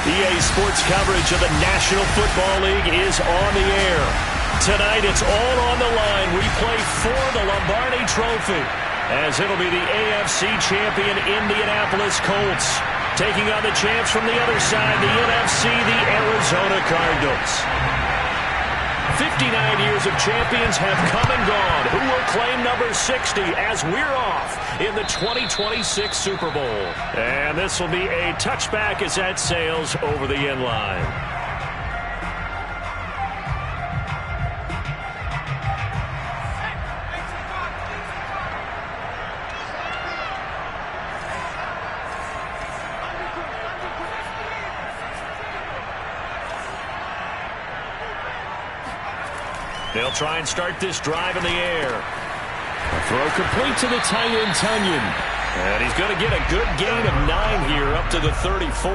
EA Sports coverage of the National Football League is on the air. Tonight, it's all on the line. We play for the Lombardi Trophy, as it'll be the AFC champion Indianapolis Colts taking on the champs from the other side, the NFC, the Arizona Cardinals. 59 years of champions have come and gone. Who will claim number 60 as we're off in the 2026 Super Bowl? And this will be a touchback as that sails over the end line. They'll try and start this drive in the air. A throw complete to the tight end, Tunyon. And he's going to get a good gain of 9 here up to the 34.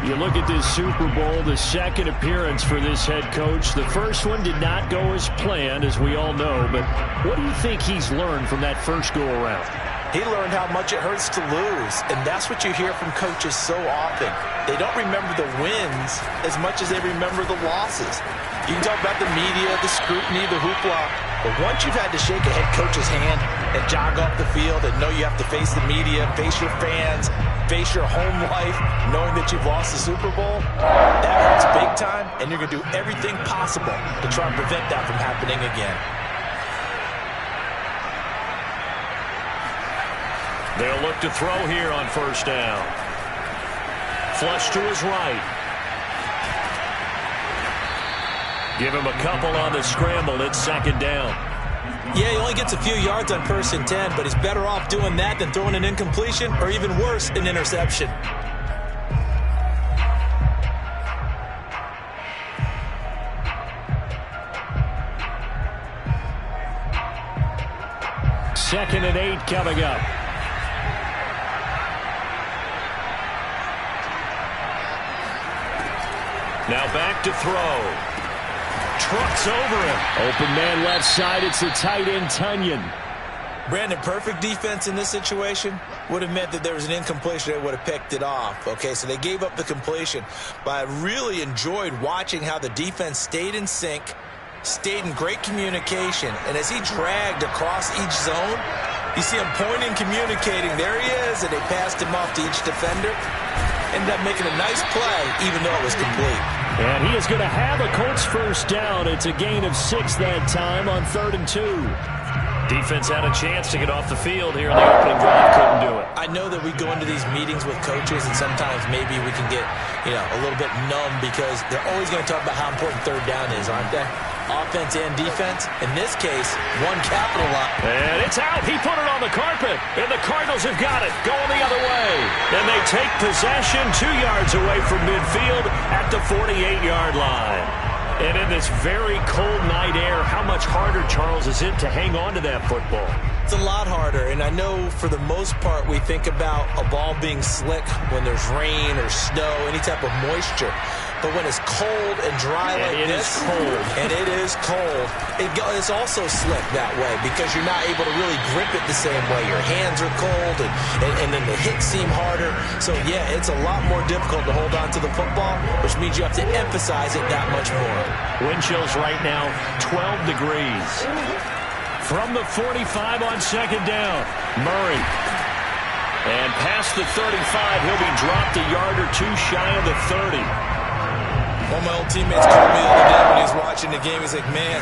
You look at this Super Bowl, the second appearance for this head coach. The first one did not go as planned, as we all know. But what do you think he's learned from that first go-around? He learned how much it hurts to lose, and that's what you hear from coaches so often. They don't remember the wins as much as they remember the losses. You can talk about the media, the scrutiny, the hoopla, but once you've had to shake a head coach's hand and jog off the field and know you have to face the media, face your fans, face your home life, knowing that you've lost the Super Bowl, that hurts big time, and you're going to do everything possible to try and prevent that from happening again. They'll look to throw here on first down. Flush to his right. Give him a couple on the scramble. It's second down. Yeah, he only gets a few yards on 1st and 10, but he's better off doing that than throwing an incompletion or even worse, an interception. Second and 8 coming up. Now back to throw. Trucks over him. Open man left side. It's the tight end, Tunyon. Brandon, perfect defense in this situation would have meant that there was an incompletion that would have picked it off. Okay, so they gave up the completion. But I really enjoyed watching how the defense stayed in sync, stayed in great communication, and as he dragged across each zone, you see him pointing, communicating. There he is, and they passed him off to each defender. Ended up making a nice play, even though it was complete. And he is going to have a Colts first down. It's a gain of 6 that time on 3rd and 2. Defense had a chance to get off the field here in the opening drive. Couldn't do it. I know that we go into these meetings with coaches, and sometimes maybe we can get, a little bit numb because they're always going to talk about how important 3rd down is, aren't they? Offense and defense. In this case, one capital lock. And it's out. He put it on the carpet. And the Cardinals have got it. Going the other way. And they take possession 2 yards away from midfield at the 48-yard line. And in this very cold night air, how much harder, Charles, is it to hang on to that football? It's a lot harder, and I know for the most part we think about a ball being slick when there's rain or snow, any type of moisture. But when it's cold and dry like this, and it is cold, it's also slick that way because you're not able to really grip it the same way. Your hands are cold, and then the hits seem harder. So, yeah, it's a lot more difficult to hold on to the football, which means you have to emphasize it that much more. Wind chills right now, 12 degrees. From the 45 on second down, Murray. And past the 35, he'll be dropped a yard or two shy of the 30. One of my old teammates called me the other day when he was watching the game. He's like, man,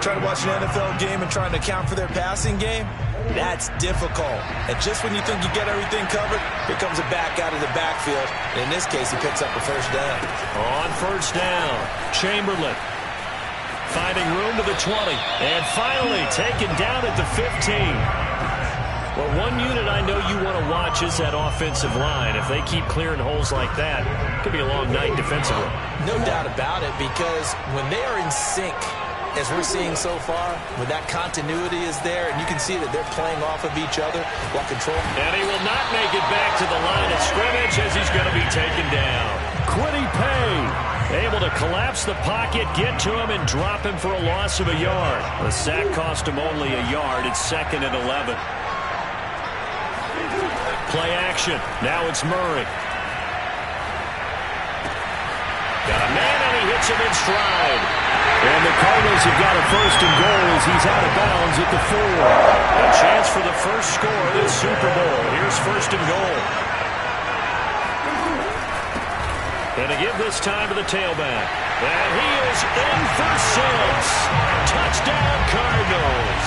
trying to watch an NFL game and trying to account for their passing game, that's difficult. And just when you think you get everything covered, here comes a back out of the backfield. And in this case, he picks up a first down. On first down, Chamberlain finding room to the 20. And finally taken down at the 15. Well, one unit I know you want to watch is that offensive line. If they keep clearing holes like that, it could be a long night defensively. No doubt about it, because when they are in sync, as we're seeing so far, when that continuity is there, and you can see that they're playing off of each other while controlling. And he will not make it back to the line of scrimmage as he's going to be taken down. Quiddy Pay able to collapse the pocket, get to him, and drop him for a loss of a yard. The sack cost him only a yard. It's 2nd and 11. Play action. Now it's Murray. him in stride. And the Cardinals have got a first and goal as he's out of bounds at the 4. A chance for the first score of this Super Bowl. Here's first and goal. And to give this time to the tailback. And he is in for 6. Touchdown, Cardinals.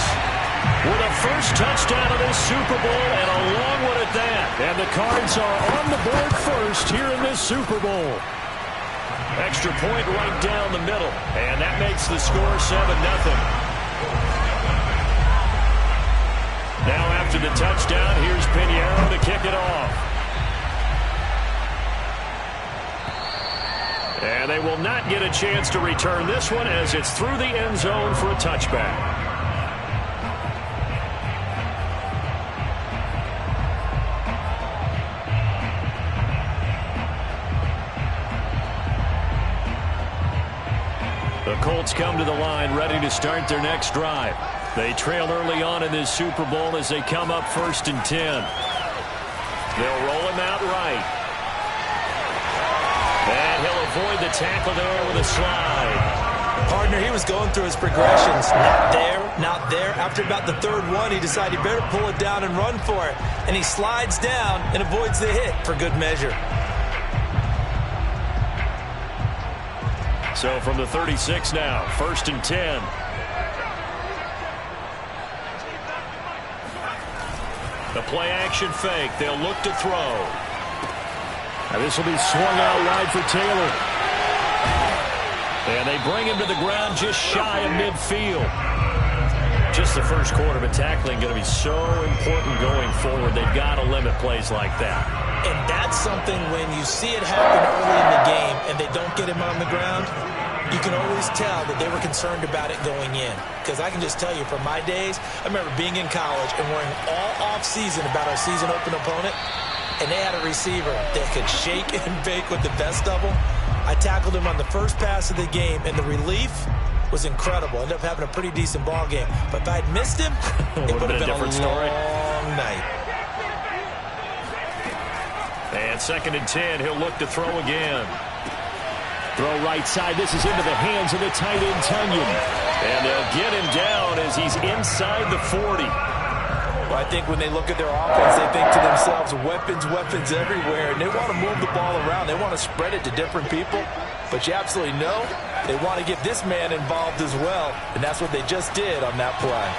With a first touchdown of this Super Bowl, and a long one at that. And the Cards are on the board first here in this Super Bowl. Extra point right down the middle. And that makes the score 7-0. Now after the touchdown, here's Pinheiro to kick it off. And they will not get a chance to return this one as it's through the end zone for a touchback. The Colts come to the line ready to start their next drive. They trail early on in this Super Bowl as they come up 1st and 10. They'll roll him out right. And he'll avoid the tackle there with a slide. Partner, he was going through his progressions. Not there, not there. After about the 3rd one, he decided he better pull it down and run for it. And he slides down and avoids the hit for good measure. So from the 36 now, 1st and 10. The play action fake. They'll look to throw. Now this will be swung out wide for Taylor. And they bring him to the ground just shy of midfield. Just the first quarter, but tackling going to be so important going forward. They've got to limit plays like that. And that's something when you see it happen early in the game and they don't get him on the ground, you can always tell that they were concerned about it going in. Because I can just tell you from my days, I remember being in college and worrying all off-season about our season open opponent, and they had a receiver that could shake and bake with the best of them. I tackled him on the first pass of the game, and the relief was incredible. Ended up having a pretty decent ball game. But if I'd missed him, it would have been a different story. Long night. And 2nd and 10, he'll look to throw again. Throw right side. This is into the hands of the tight end, Tunyon. And they'll get him down as he's inside the 40. Well, I think when they look at their offense, they think to themselves, weapons, weapons everywhere. And they want to move the ball around. They want to spread it to different people. But you absolutely know they want to get this man involved as well. And that's what they just did on that play.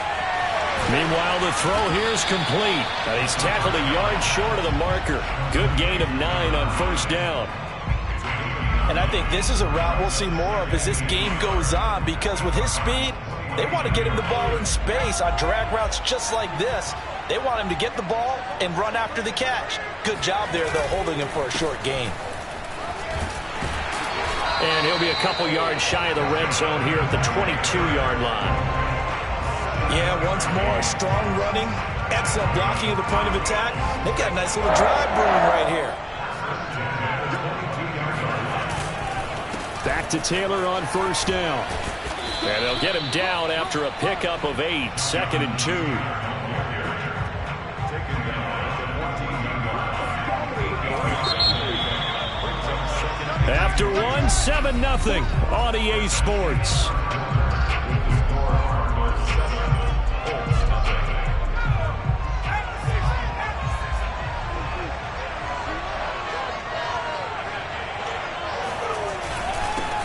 Meanwhile, the throw here is complete. And he's tackled a yard short of the marker. Good gain of 9 on 1st down. And I think this is a route we'll see more of as this game goes on, because with his speed, they want to get him the ball in space on drag routes just like this. They want him to get the ball and run after the catch. Good job there, though, holding him for a short gain. And he'll be a couple yards shy of the red zone here at the 22-yard line. Yeah, once more, strong running, excellent blocking at the point of attack. They've got a nice little drive brewing right here. Back to Taylor on 1st down. And they'll get him down after a pickup of 8, 2nd and 2. After 1, 7-0 on EA Sports.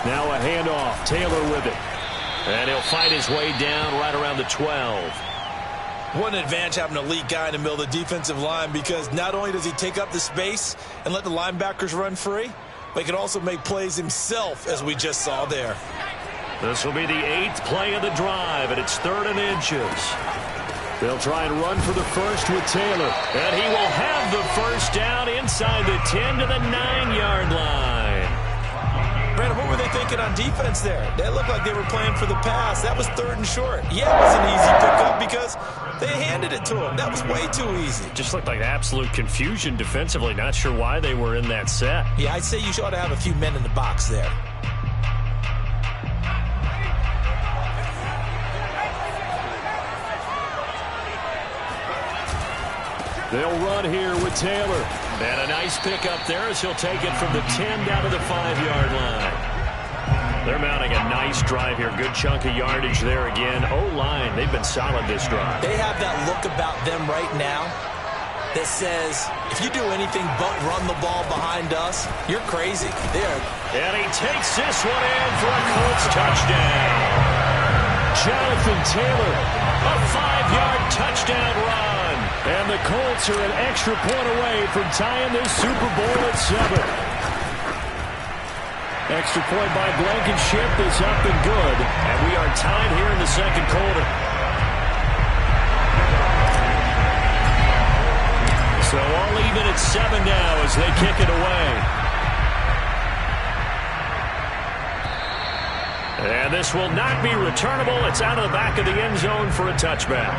Now a handoff. Taylor with it. And he'll fight his way down right around the 12. What an advantage having an elite guy in the middle of the defensive line, because not only does he take up the space and let the linebackers run free, but he can also make plays himself, as we just saw there. This will be the 8th play of the drive, and it's 3rd and inches. They'll try and run for the first with Taylor. And he will have the first down inside the 10 to the 9-yard line. Brandon, what were they thinking on defense there? They looked like they were playing for the pass. That was 3rd and short. Yeah, it was an easy pickup because they handed it to him. That was way too easy. Just looked like absolute confusion defensively. Not sure why they were in that set. Yeah, I'd say you ought to have a few men in the box there. They'll run here with Taylor. And a nice pickup there as he'll take it from the 10 down to the 5-yard line. They're mounting a nice drive here. Good chunk of yardage there again. O-line, they've been solid this drive. They have that look about them right now that says, if you do anything but run the ball behind us, you're crazy. And he takes this one in for a Colts touchdown. Jonathan Taylor, a 5-yard touchdown run. And the Colts are an extra point away from tying this Super Bowl at 7. Extra point by Blankenship is up and good. And we are tied here in the second quarter. So all even at 7 now as they kick it away. And this will not be returnable. It's out of the back of the end zone for a touchback.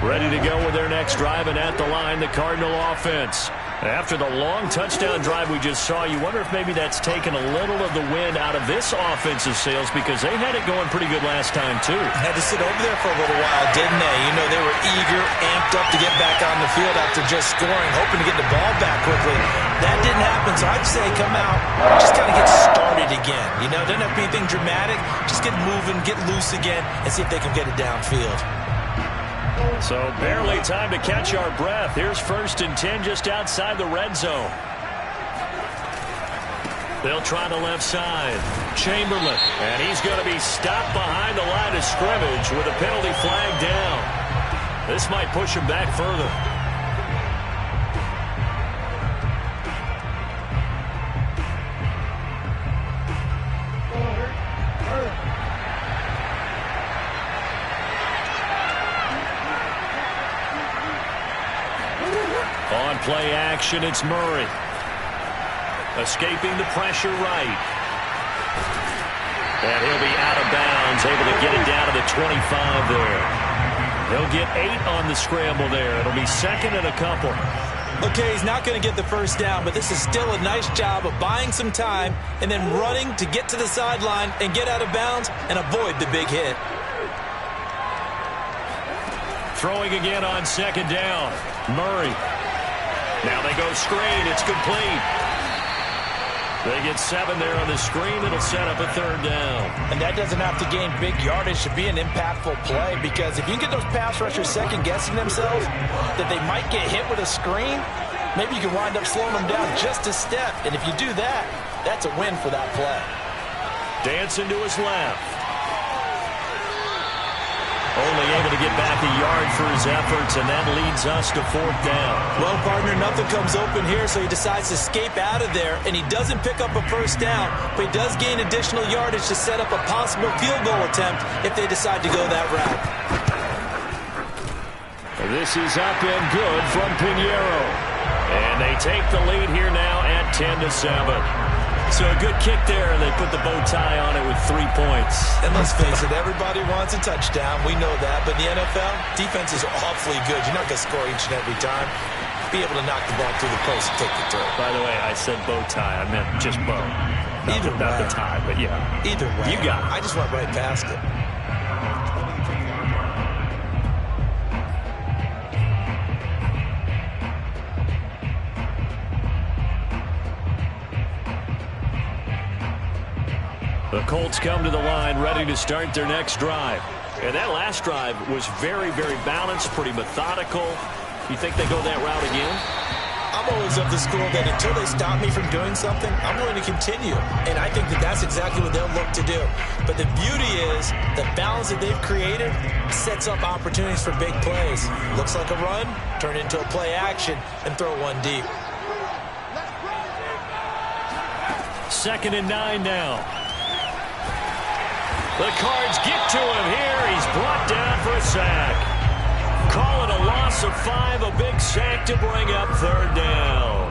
Ready to go with their next drive, and at the line, the Cardinal offense. After the long touchdown drive we just saw, you wonder if maybe that's taken a little of the wind out of this offensive sails, because they had it going pretty good last time, too. Had to sit over there for a little while, didn't they? You know, they were eager, amped up to get back on the field after just scoring, hoping to get the ball back quickly. That didn't happen, so I'd say come out, just kind of get started again. You know, doesn't have to be anything dramatic. Just get moving, get loose again, and see if they can get it downfield. So barely time to catch our breath. Here's 1st and 10 just outside the red zone. They'll try the left side. Chamberlain. And he's going to be stopped behind the line of scrimmage with a penalty flag down. This might push him back further. On play action, it's Murray. Escaping the pressure right. And he'll be out of bounds, able to get it down to the 25 there. He'll get 8 on the scramble there. It'll be 2nd and a couple. Okay, he's not going to get the first down, but this is still a nice job of buying some time and then running to get to the sideline and get out of bounds and avoid the big hit. Throwing again on 2nd down. Murray. Now they go screen. It's complete. They get 7 there on the screen. It'll set up a 3rd down. And that doesn't have to gain big yardage to be an impactful play, because if you can get those pass rushers second-guessing themselves that they might get hit with a screen, maybe you can wind up slowing them down just a step. And if you do that, that's a win for that play. Dancing to his left. Only able to get back a yard for his efforts, and that leads us to 4th down. Well, partner, nothing comes open here, so he decides to escape out of there, and he doesn't pick up a first down, but he does gain additional yardage to set up a possible field goal attempt if they decide to go that route. This is up and good from Pinheiro. And they take the lead here now at 10-7. So a good kick there, and they put the bow tie on it with 3 points. And let's face it, everybody wants a touchdown. We know that. But in the NFL, defense is awfully good. You're not going to score each and every time. Be able to knock the ball through the post and take the throw. By the way, I said bow tie. I meant just bow. Not the tie, but yeah. Either way. You got it. I just went right past it. The Colts come to the line ready to start their next drive. And that last drive was very, very balanced, pretty methodical. You think they go that route again? I'm always of the school that until they stop me from doing something, I'm going to continue. And I think that that's exactly what they'll look to do. But the beauty is the balance that they've created sets up opportunities for big plays. Looks like a run, turn into a play action, and throw one deep. 2nd and 9 now. The Cards get to him here. He's brought down for a sack. Call it a loss of 5, a big sack to bring up 3rd down.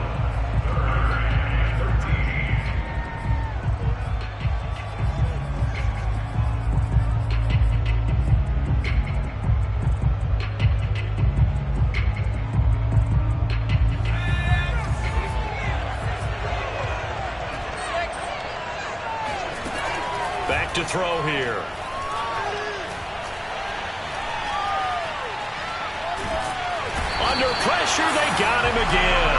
Back to throw here. Under pressure, they got him again.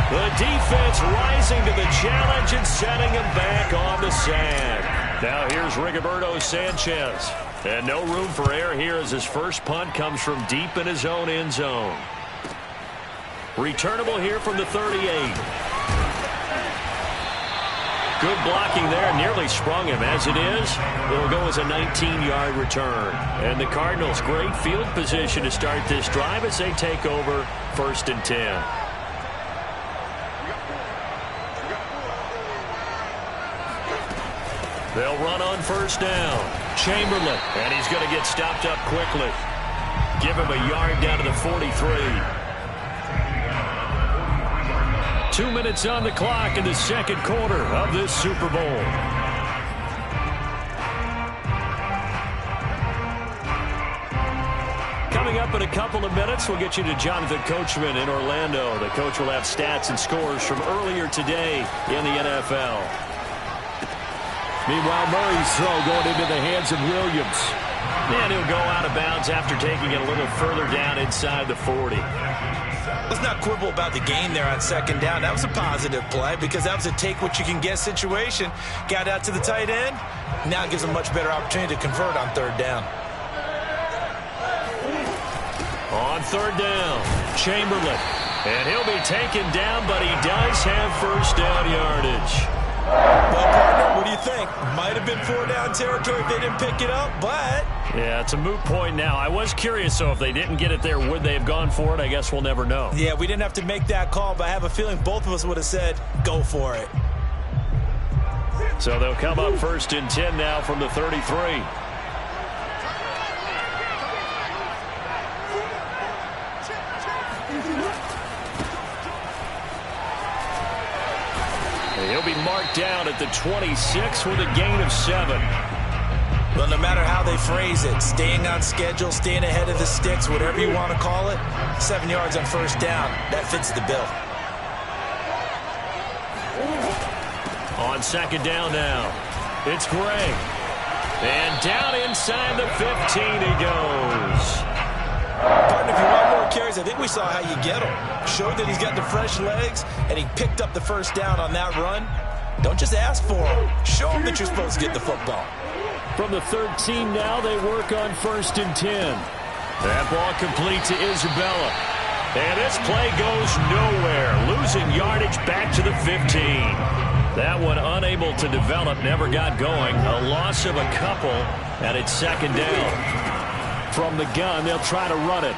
The defense rising to the challenge and setting him back on the sand. Now here's Rigoberto Sanchez. And no room for error here as his first punt comes from deep in his own end zone. Returnable here from the 38. Good blocking there. Nearly sprung him. As it is, it'll go as a 19-yard return. And the Cardinals, great field position to start this drive as they take over 1st and 10. They'll run on 1st down. Chamberlain, and he's going to get stopped up quickly. Give him a yard down to the 43. 2 minutes on the clock in the second quarter of this Super Bowl. Coming up in a couple of minutes, we'll get you to Jonathan Coachman in Orlando. The coach will have stats and scores from earlier today in the NFL. Meanwhile, Murray's throw going into the hands of Williams. And he'll go out of bounds after taking it a little further down inside the 40. Let's not quibble about the gain there on 2nd down. That was a positive play because that was a take-what-you-can-get situation. Got out to the tight end. Now it gives him a much better opportunity to convert on 3rd down. On 3rd down, Chamberlain. And he'll be taken down, but he does have 1st down yardage. Well, partner, what do you think? Might have been 4-down territory if they didn't pick it up, but... Yeah, it's a moot point now. I was curious, so if they didn't get it there, would they have gone for it? I guess we'll never know. Yeah, we didn't have to make that call, but I have a feeling both of us would have said, go for it. So they'll come up 1st and 10 now from the 33. He'll be marked down at the 26 with a gain of 7. Well, no matter how they phrase it, staying on schedule, staying ahead of the sticks, whatever you want to call it, 7 yards on 1st down, that fits the bill. On 2nd down now, it's Gray. And down inside the 15 he goes. Partner, if you want more carries, I think we saw how you get him. Showed that he's got the fresh legs, and he picked up the 1st down on that run. Don't just ask for him. Show him that you're supposed to get the football. From the 13 now, they work on 1st and 10. That ball complete to Isabella. And this play goes nowhere. Losing yardage back to the 15. That one unable to develop, never got going. A loss of a couple, and it's 2nd down. From the gun, they'll try to run it.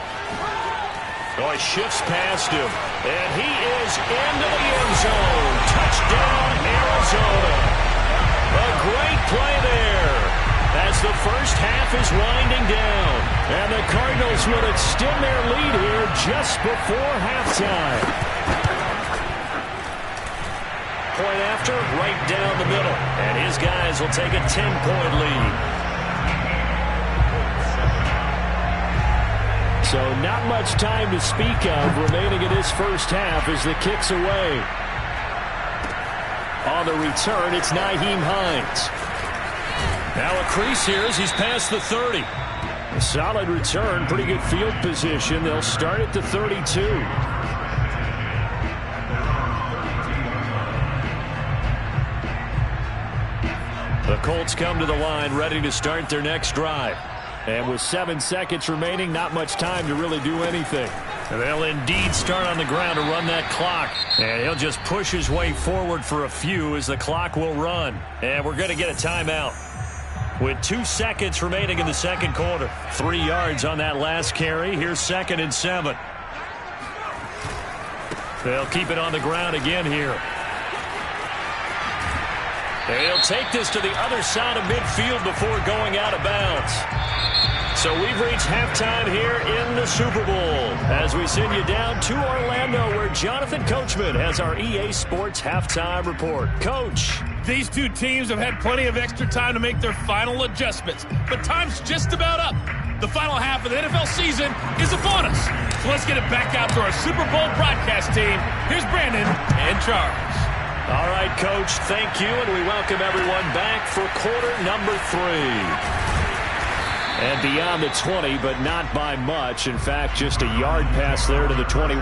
Oh, he shifts past him. And he is into the end zone. Touchdown, Arizona. A great play there as the first half is winding down. And the Cardinals will extend their lead here just before halftime. Point after, right down the middle. And his guys will take a 10-point lead. So not much time to speak of remaining in this first half as the kick's away. On the return, it's Nyheim Hines. Now a crease here as he's past the 30. A solid return, pretty good field position. They'll start at the 32. The Colts come to the line, ready to start their next drive. And with 7 seconds remaining, not much time to really do anything. And they'll indeed start on the ground to run that clock. And he'll just push his way forward for a few as the clock will run. And we're going to get a timeout. With 2 seconds remaining in the second quarter. 3 yards on that last carry. Here's 2nd and 7. They'll keep it on the ground again here. They'll take this to the other side of midfield before going out of bounds. So we've reached halftime here in the Super Bowl as we send you down to Orlando where Jonathan Coachman has our EA Sports halftime report. Coach. These two teams have had plenty of extra time to make their final adjustments, but time's just about up. The final half of the NFL season is upon us. So let's get it back out to our Super Bowl broadcast team. Here's Brandon and Charles. All right, Coach, thank you, and we welcome everyone back for quarter number 3. And beyond the 20, but not by much. In fact, just a yard pass there to the 21.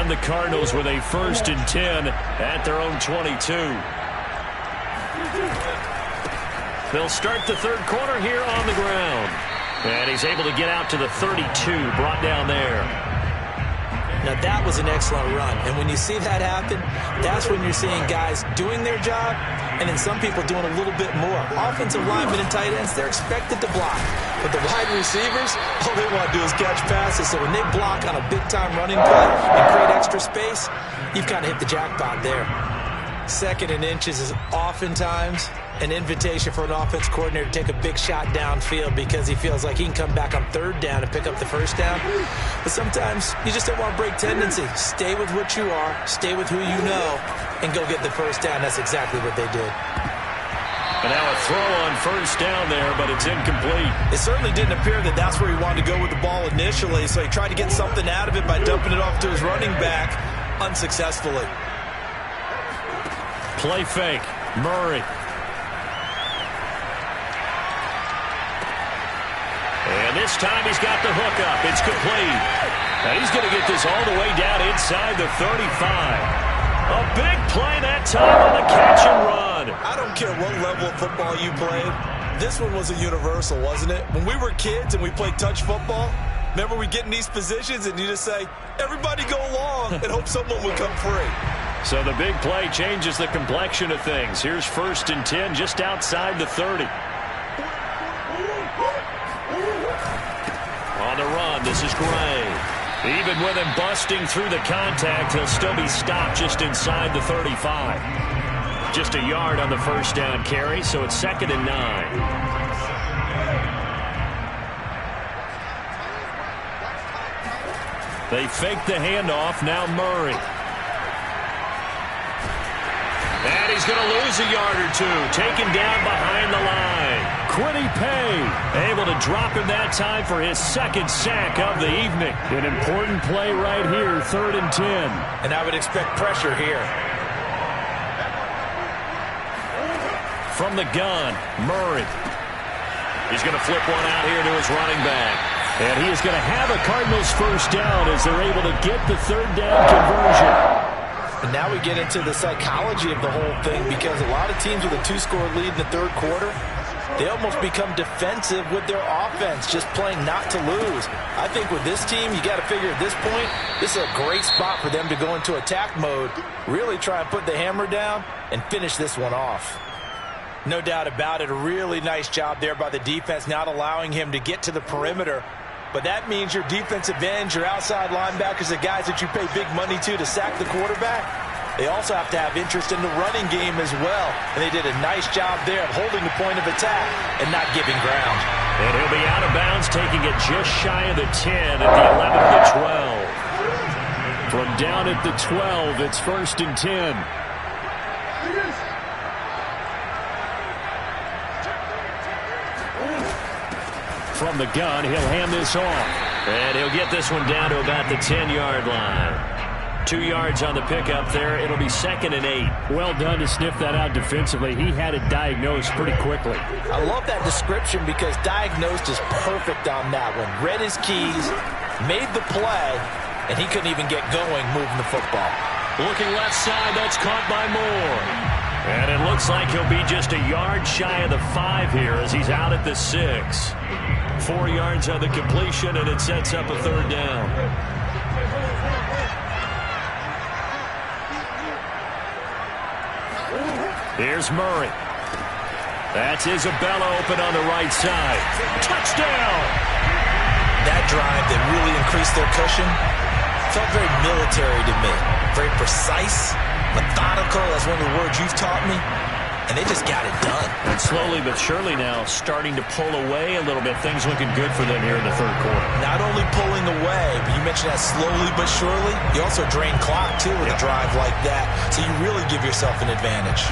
the Cardinals with a 1st and 10 at their own 22. They'll start the third quarter here on the ground. And he's able to get out to the 32, brought down there. Now, that was an excellent run. And when you see that happen, that's when you're seeing guys doing their job and then some people doing a little bit more. Offensive linemen and tight ends, they're expected to block. But the wide receivers, all they want to do is catch passes. So when they block on a big-time running play and create extra space, you've kind of hit the jackpot there. 2nd and inches is oftentimes an invitation for an offense coordinator to take a big shot downfield because he feels like he can come back on 3rd down and pick up the 1st down. But sometimes you just don't want to break tendency. Stay with what you are, stay with who you know, and go get the 1st down. That's exactly what they did. And now a throw on 1st down there, but it's incomplete. It certainly didn't appear that that's where he wanted to go with the ball initially, so he tried to get something out of it by dumping it off to his running back unsuccessfully. Play fake. Murray. And this time he's got the hook up. It's complete. And he's going to get this all the way down inside the 35. A big play that time on the catch and run. I don't care what level of football you played. This one was a universal, wasn't it? When we were kids and we played touch football, remember we get in these positions and you just say, everybody go along and hope someone will come free. So the big play changes the complexion of things. Here's 1st and 10 just outside the 30. On the run, this is Gray. Even with him busting through the contact, he'll still be stopped just inside the 35. Just a yard on the 1st down carry, so it's 2nd and 9. They fake the handoff, now Murray. And he's going to lose a yard or two, taken down behind the line. Quiddy Pay able to drop him that time for his 2nd sack of the evening. An important play right here, 3rd and 10. And I would expect pressure here. From the gun, Murray. He's going to flip one out here to his running back. And he is going to have a Cardinals 1st down as they're able to get the 3rd down conversion. And now we get into the psychology of the whole thing because a lot of teams with a 2-score lead in the 3rd quarter, they almost become defensive with their offense, just playing not to lose. I think with this team, you got to figure at this point, this is a great spot for them to go into attack mode, really try and put the hammer down and finish this one off. No doubt about it, a really nice job there by the defense, not allowing him to get to the perimeter. But that means your defensive ends, your outside linebackers, the guys that you pay big money to sack the quarterback, they also have to have interest in the running game as well. And they did a nice job there of holding the point of attack and not giving ground. And he'll be out of bounds, taking it just shy of the 10 at the 11 of the 12. From down at the 12, it's 1st and 10. From the gun, he'll hand this off. And he'll get this one down to about the 10-yard line. 2 yards on the pickup there. It'll be 2nd and 8. Well done to sniff that out defensively. He had it diagnosed pretty quickly. I love that description because diagnosed is perfect on that one. Read his keys, made the play, and he couldn't even get going moving the football. Looking left side, that's caught by Moore. And it looks like he'll be just a yard shy of the 5 here as he's out at the 6. 4 yards on the completion, and it sets up a 3rd down. Here's Murray. That's Isabella open on the right side. Touchdown! That drive that really increased their cushion felt very military to me. Very precise, methodical. That's one of the words you've taught me. And they just got it done. And slowly but surely now starting to pull away a little bit. Things looking good for them here in the 3rd quarter. Not only pulling away, but you mentioned that slowly but surely. You also drain clock, too, with a drive like that. So you really give yourself an advantage.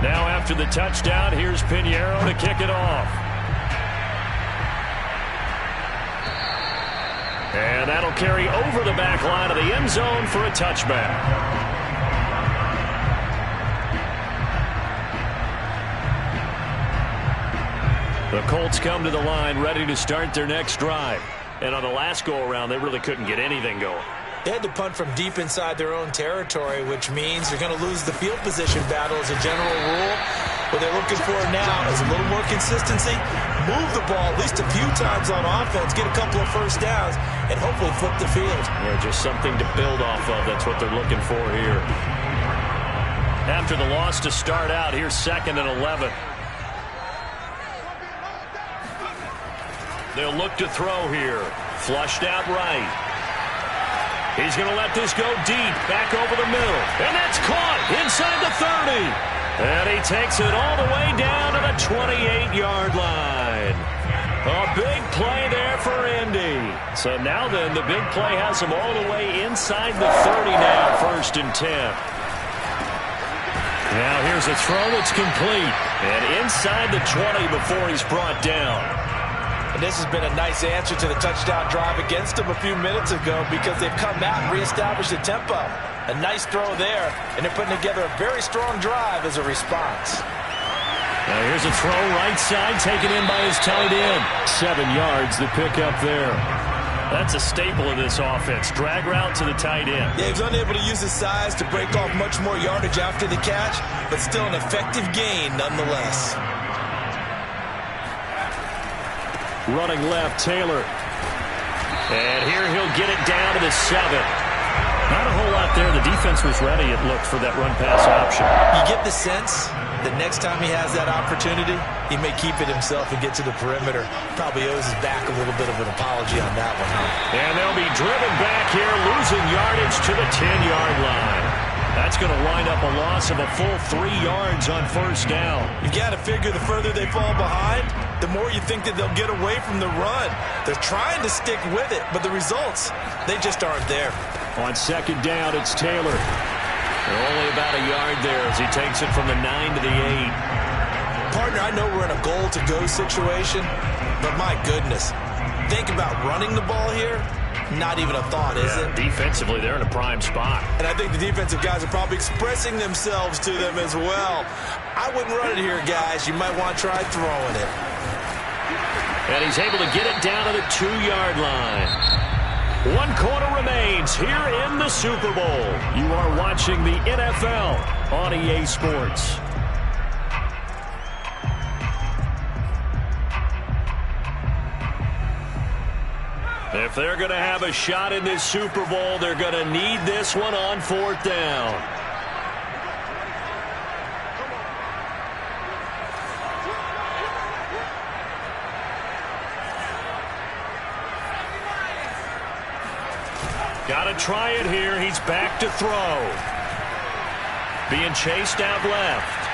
Now after the touchdown, here's Pinheiro to kick it off. And that'll carry over the back line of the end zone for a touchback. The Colts come to the line ready to start their next drive. And on the last go-around, they really couldn't get anything going. They had to punt from deep inside their own territory, which means you're going to lose the field position battle as a general rule. What they're looking for now is a little more consistency, move the ball at least a few times on offense, get a couple of first downs, and hopefully flip the field. Yeah, just something to build off of. That's what they're looking for here. After the loss to start out, here's 2nd and 11. They'll look to throw here. Flushed out right. He's going to let this go deep, back over the middle. And that's caught inside the 30. And he takes it all the way down to the 28-yard line. A big play there for Indy. So now then, the big play has him all the way inside the 30 now, 1st and 10. Now here's a throw that's complete. And inside the 20 before he's brought down. And this has been a nice answer to the touchdown drive against them a few minutes ago because they've come out and reestablished the tempo. A nice throw there, and they're putting together a very strong drive as a response. Now here's a throw right side taken in by his tight end. 7 yards, the pickup there. That's a staple of this offense. Drag route to the tight end. Yeah, he was unable to use his size to break off much more yardage after the catch, but still an effective gain nonetheless. Running left, Taylor. And here he'll get it down to the 7. Not a whole lot there. The defense was ready, it looked, for that run-pass option. You get the sense that next time he has that opportunity, he may keep it himself and get to the perimeter. Probably owes his back a little bit of an apology on that one, huh? And they'll be driven back here, losing yardage to the 10-yard line. That's going to wind up a loss of a full 3 yards on 1st down. You've got to figure the further they fall behind, the more you think that they'll get away from the run. They're trying to stick with it, but the results, they just aren't there. On 2nd down, it's Taylor. They're only about a yard there as he takes it from the 9 to the 8. Partner, I know we're in a goal-to-go situation, but my goodness, think about running the ball here. Not even a thought, is it? Defensively, they're in a prime spot. And I think the defensive guys are probably expressing themselves to them as well. I wouldn't run it here, guys. You might want to try throwing it. And he's able to get it down to the 2-yard line. 1 quarter remains here in the Super Bowl. You are watching the NFL on EA Sports. If they're going to have a shot in this Super Bowl, they're going to need this one on 4th down. Got to try it here. He's back to throw. Being chased out left.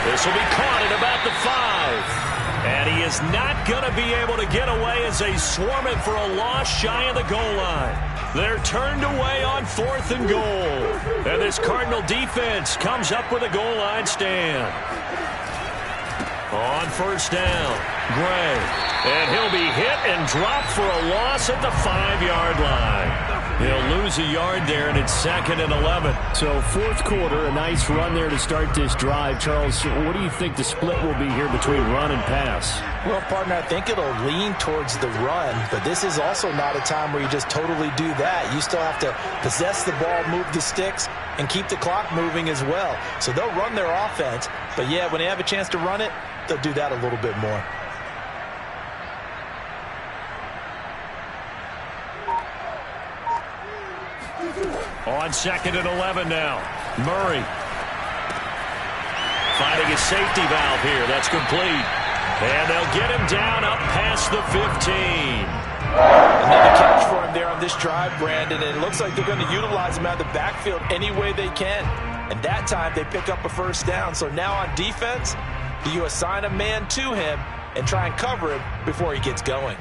This will be caught at about the 5. And he is not going to be able to get away as they swarm it for a loss shy of the goal line. They're turned away on 4th and goal. And this Cardinal defense comes up with a goal line stand. On 1st down, Gray. And he'll be hit and dropped for a loss at the 5-yard line. He'll lose a yard there, and it's 2nd and 11. So 4th quarter, a nice run there to start this drive. Charles, what do you think the split will be here between run and pass? Well, partner, I think it'll lean towards the run, but this is also not a time where you just totally do that. You still have to possess the ball, move the sticks, and keep the clock moving as well. So they'll run their offense, but yeah, when they have a chance to run it, they'll do that a little bit more. On 2nd and 11 now. Murray. Finding a safety valve here. That's complete. And they'll get him down up past the 15. Another catch for him there on this drive, Brandon. And it looks like they're going to utilize him out of the backfield any way they can. And that time they pick up a 1st down. So now on defense, do you assign a man to him and try and cover him before he gets going?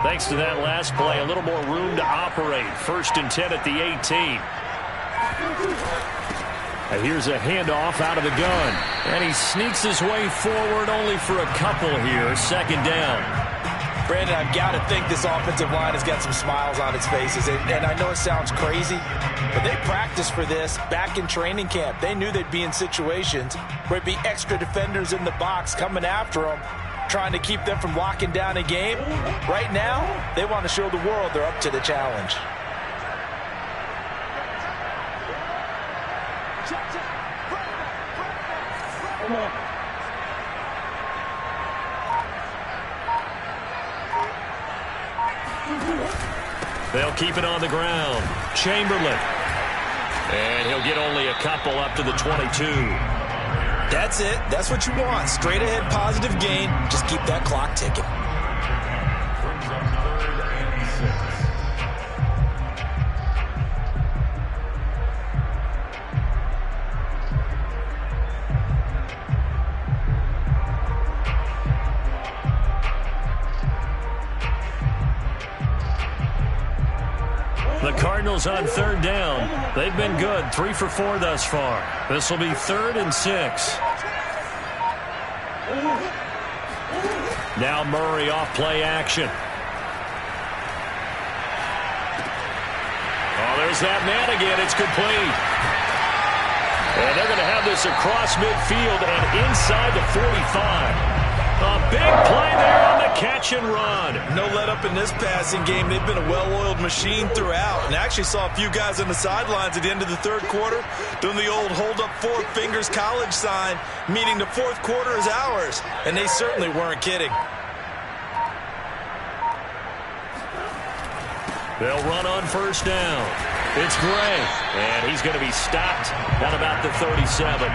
Thanks to that last play, a little more room to operate. 1st and 10 at the 18. Here's a handoff out of the gun. And he sneaks his way forward only for a couple here. Second down. Brandon, I've got to think this offensive line has got some smiles on its faces. And I know it sounds crazy, but they practiced for this back in training camp. They knew they'd be in situations where it'd be extra defenders in the box coming after them, trying to keep them from locking down a game. Right now, they want to show the world they're up to the challenge. They'll keep it on the ground. Chamberlain. And he'll get only a couple up to the 22. That's it. That's what you want. Straight ahead positive gain. Just keep that clock ticking. The Cardinals on third down. They've been good. 3 for 4 thus far. This will be 3rd and 6. Now Murray off play action. Oh, there's that man again. It's complete. And they're going to have this across midfield and inside the 45. A big play there on the catch and run. No let up in this passing game. They've been a well-oiled machine throughout. And I actually saw a few guys on the sidelines at the end of the third quarter doing the old hold up 4 fingers college sign, meaning the fourth quarter is ours. And they certainly weren't kidding. They'll run on first down. It's Gray. And he's going to be stopped at about the 37.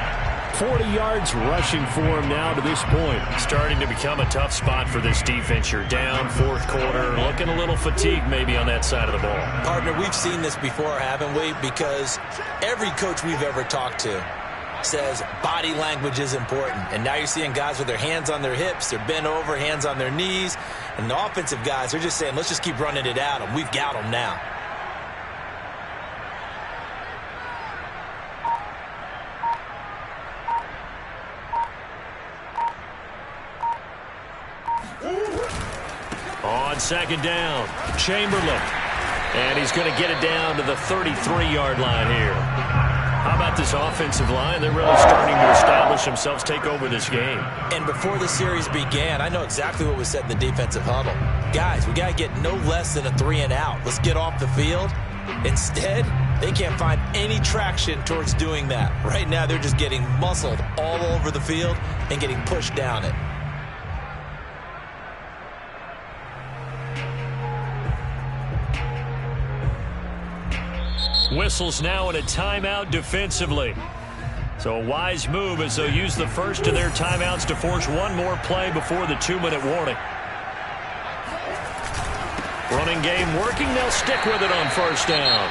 40 yards rushing for him now to this point. Starting to become a tough spot for this defense. You're down fourth quarter, looking a little fatigued maybe on that side of the ball. Partner, we've seen this before, haven't we? Because every coach we've ever talked to says body language is important. And now you're seeing guys with their hands on their hips, they're bent over, hands on their knees. And the offensive guys, they're just saying, let's just keep running it at them. We've got them now. On second down, Chamberlain. And he's going to get it down to the 33-yard line here. How about this offensive line? They're really starting to establish themselves, take over this game. And before the series began, I know exactly what was said in the defensive huddle. Guys, we got to get no less than a 3 and out. Let's get off the field. Instead, they can't find any traction towards doing that. Right now, they're just getting muscled all over the field and getting pushed down it. Whistles now in a timeout defensively. So a wise move as they'll use the first of their timeouts to force one more play before the 2-minute warning. Running game working. They'll stick with it on first down.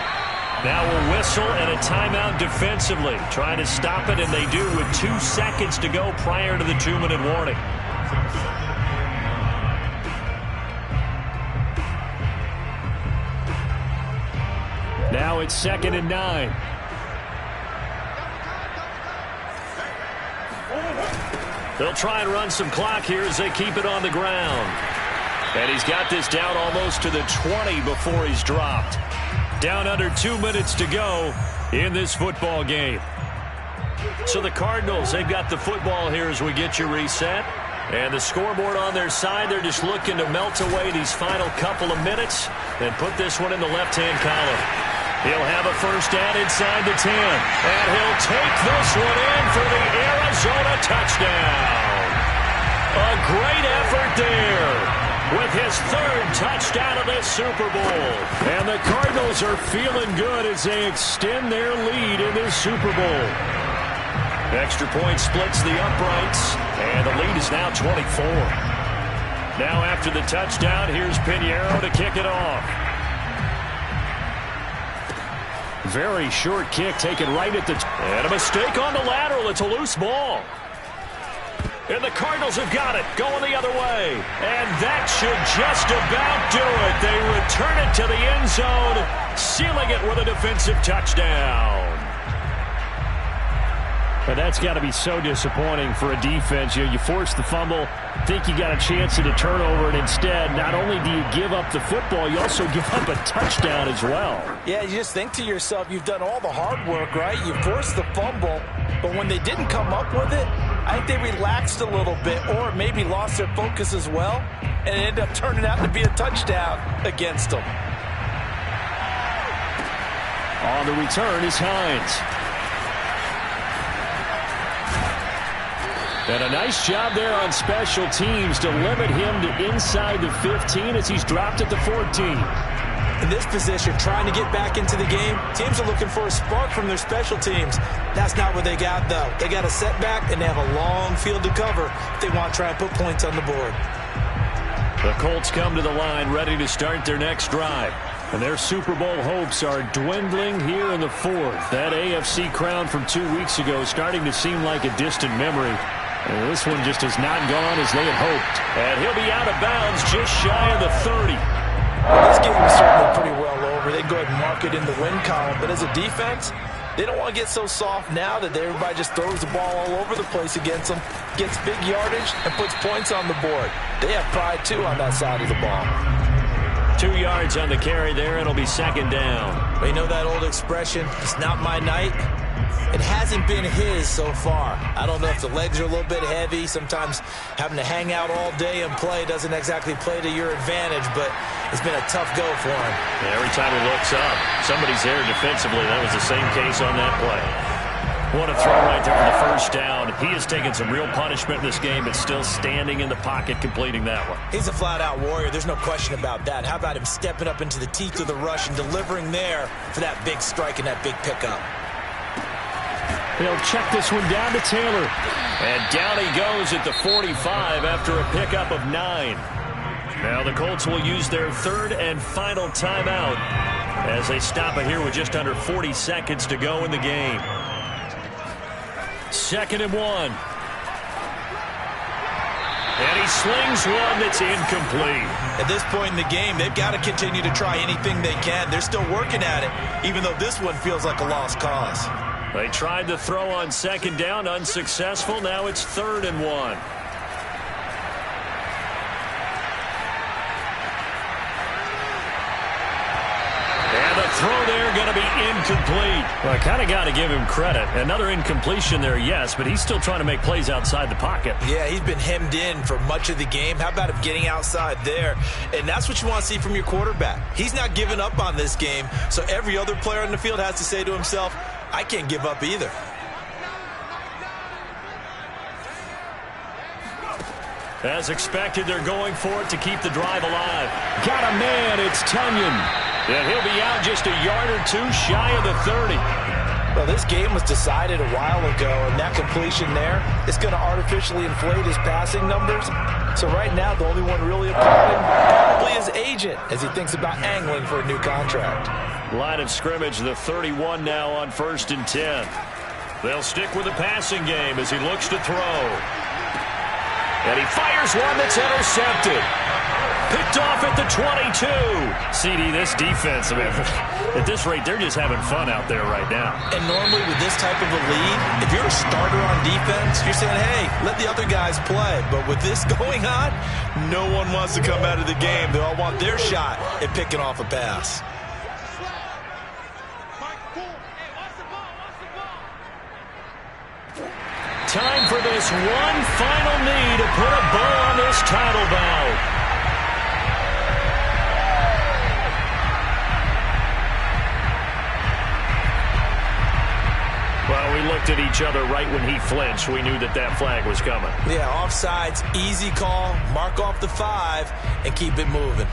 Now we'll whistle and a timeout defensively. Trying to stop it, and they do with 2 seconds to go prior to the 2-minute warning. Now it's 2nd and 9. They'll try and run some clock here as they keep it on the ground. And he's got this down almost to the 20 before he's dropped. Down under 2 minutes to go in this football game. So the Cardinals, they've got the football here as we get you reset. And the scoreboard on their side, they're just looking to melt away these final couple of minutes and put this one in the left-hand column. He'll have a first down inside the 10. And he'll take this one in for the Arizona touchdown. A great effort there with his 3rd touchdown of this Super Bowl. And the Cardinals are feeling good as they extend their lead in this Super Bowl. Extra point splits the uprights, and the lead is now 24. Now after the touchdown, here's Pinheiro to kick it off. Very short kick taken right at the... And a mistake on the lateral. It's a loose ball. And the Cardinals have got it, going the other way. And that should just about do it. They return it to the end zone, sealing it with a defensive touchdown. But that's got to be so disappointing for a defense. You force the fumble, think you got a chance at a turnover, and instead, not only do you give up the football, you also give up a touchdown as well. Yeah, you just think to yourself, you've done all the hard work, right? You forced the fumble, but when they didn't come up with it, I think they relaxed a little bit or maybe lost their focus as well, and it ended up turning out to be a touchdown against them. On the return is Hines. And a nice job there on special teams to limit him to inside the 15 as he's dropped at the 14. In this position, trying to get back into the game, teams are looking for a spark from their special teams. That's not what they got, though. They got a setback, and they have a long field to cover if they want to try and put points on the board. The Colts come to the line ready to start their next drive. And their Super Bowl hopes are dwindling here in the fourth. That AFC crown from 2 weeks ago is starting to seem like a distant memory. And this one just has not gone as they had hoped. And he'll be out of bounds just shy of the 30. Well, this game is certainly pretty well over. They go ahead and mark it in the win column. But as a defense, they don't want to get so soft now that everybody just throws the ball all over the place against them, gets big yardage, and puts points on the board. They have pride, too, on that side of the ball. 2 yards on the carry there. It'll be second down. But you know that old expression, it's not my night? It hasn't been his so far. I don't know if the legs are a little bit heavy. Sometimes having to hang out all day and play doesn't exactly play to your advantage, but it's been a tough go for him. Yeah, every time he looks up, somebody's there defensively. That was the same case on that play. What a throw right there for the first down. He has taken some real punishment in this game, but still standing in the pocket completing that one. He's a flat-out warrior. There's no question about that. How about him stepping up into the teeth of the rush and delivering there for that big strike and that big pickup? They'll check this one down to Taylor. And down he goes at the 45 after a pickup of 9. Now the Colts will use their third and final timeout as they stop it here with just under 40 seconds to go in the game. 2nd and 1. And he slings one that's incomplete. At this point in the game, they've got to continue to try anything they can. They're still working at it, even though this one feels like a lost cause. They tried to throw on 2nd down, unsuccessful. Now it's 3rd and 1. Throw there going to be incomplete. Well, I kind of got to give him credit. Another incompletion there, yes, but he's still trying to make plays outside the pocket. Yeah, he's been hemmed in for much of the game. How about him getting outside there? And that's what you want to see from your quarterback. He's not giving up on this game, so every other player on the field has to say to himself, I can't give up either. As expected, they're going for it to keep the drive alive. Got a man, it's Tunyon. And he'll be out just a yard or two shy of the 30. Well, this game was decided a while ago, and that completion there is going to artificially inflate his passing numbers. So right now, the only one really applauding probably his agent as he thinks about angling for a new contract. Line of scrimmage, the 31 now on 1st and 10. They'll stick with the passing game as he looks to throw. And he fires one that's intercepted. Picked off at the 22. CD, this defense, I mean, at this rate, they're just having fun out there right now. And normally with this type of a lead, if you're a starter on defense, you're saying, hey, let the other guys play. But with this going on, no one wants to come out of the game. They all want their shot at picking off a pass. Time for this one final knee to put a bow on this title bout. Well, we looked at each other right when he flinched. We knew that that flag was coming. Yeah, offsides, easy call, mark off the 5, and keep it moving.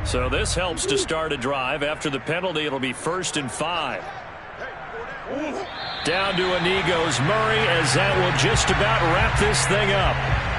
So this helps to start a drive. After the penalty, it'll be 1st and 5. Down to a knee goes Murray, as that will just about wrap this thing up.